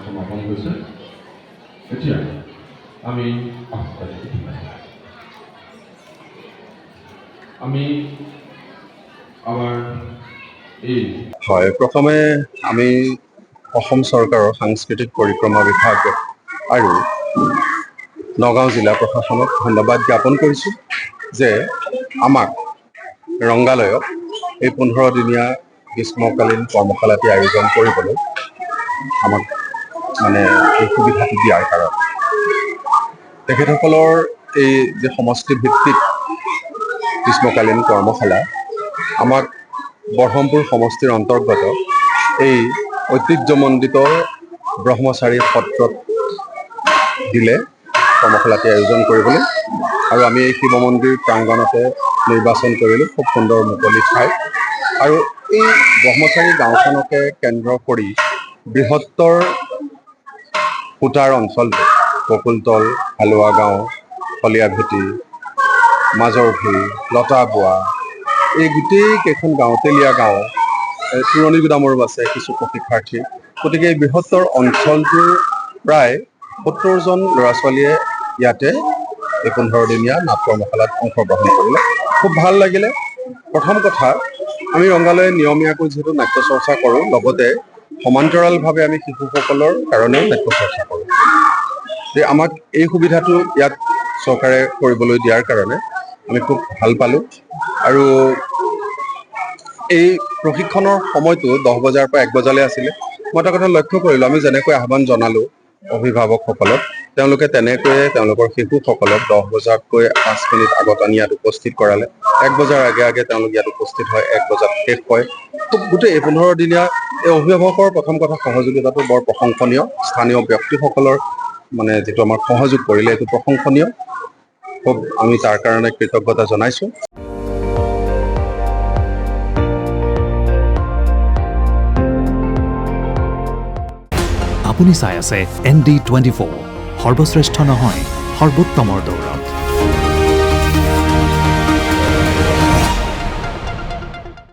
সমাপন হৈছে। এতিয়া আমি আমাৰ এই হয়, প্ৰথমে আমি অসম চৰকাৰৰ সাংস্কৃতিক পৰিক্ৰমা বিভাগ আৰু নগাঁও জিলা প্ৰশাসনক ধন্যবাদ জ্ঞাপন কৰিছোঁ যে আমাক ৰংগালয়ত এই 15 দিনীয়া গ্ৰীষ্মকালীন কৰ্মশালাটি আয়োজন কৰিবলৈ আমাক এই সুবিধাটো দিয়াৰ কাৰণে। তেখেতসকলৰ এই যে সমষ্টিভিত্তিক গ্ৰীষ্মকালীন কৰ্মশালা আমাক বৰহমপুৰ সমষ্টিৰ অন্তৰ্গত এই ঐতিহ্যমণ্ডিত ব্ৰহ্মচাৰী সত্ৰত দিলে কৰ্মশালাটি আয়োজন কৰিবলৈ। আৰু আমি এই শিৱ মন্দিৰ প্ৰাংগণতে নিৰ্বাচন কৰিলোঁ, খুব সুন্দৰ মুকলি ঠাই। আৰু এই ব্ৰহ্মচাৰী গাঁওখনকে কেন্দ্ৰ কৰি বৃহত্তৰ সূতাৰ অঞ্চলটো বকুলতল, হালোৱা গাঁও, কলীয়াভেটি, মাজৰভি, লতাবোৱা, এই গোটেই কেইখন গাঁও, তেলীয়া গাঁও, পুৰণি গুদামৰো আছে কিছু প্ৰশিক্ষাৰ্থী। গতিকে এই বৃহত্তৰ অঞ্চলটোৰ প্ৰায় 70 জন ল'ৰা ছোৱালীয়ে ইয়াতে এই 15 দিনীয়া নাট কৰ্মশালাত অংশগ্ৰহণ কৰিলে। খুব ভাল লাগিলে। প্ৰথম কথা, আমি ৰংগালয়ে নিয়মীয়াকৈ যিহেতু নাট্য চৰ্চা কৰোঁ, লগতে সমান্তৰালভাৱে আমি শিশুসকলৰ কাৰণেও নাট্য চৰ্চা কৰোঁ। আমাক এই সুবিধাটো ইয়াত চৰকাৰে কৰিবলৈ দিয়াৰ কাৰণে আমি খুব ভাল পালোঁ। আৰু এই প্ৰশিক্ষণৰ সময়টো 10 বজাৰ পৰা 1 বজালৈ আছিলে। মই এটা কথা লক্ষ্য কৰিলোঁ, আমি যেনেকৈ আহ্বান জনালোঁ অভিভাৱকসকলক, তেওঁলোকে তেনেকৈয়ে তেওঁলোকৰ শিশুসকলক 10 বজাতকৈ 5 মিনিট আগত আনি ইয়াত উপস্থিত কৰালে। 1 বজাৰ আগে আগে তেওঁলোক ইয়াত উপস্থিত হয়, 1 বজাত শেষ হয়। খুব গোটেই এই 15 দিনীয়া এই অভিভাৱকৰ প্ৰথম কথা সহযোগিতাটো বৰ প্ৰশংসনীয়। স্থানীয় ব্যক্তিসকলৰ যিটো আমাক সহযোগ কৰিলে, এইটো প্ৰশংসনীয়। খুব আমি তাৰ কাৰণে কৃতজ্ঞতা জনাইছোঁ। আপুনি চাই আছে ND24, সৰ্বশ্ৰেষ্ঠ নহয়, সৰ্বোত্তমৰ দৌৰত।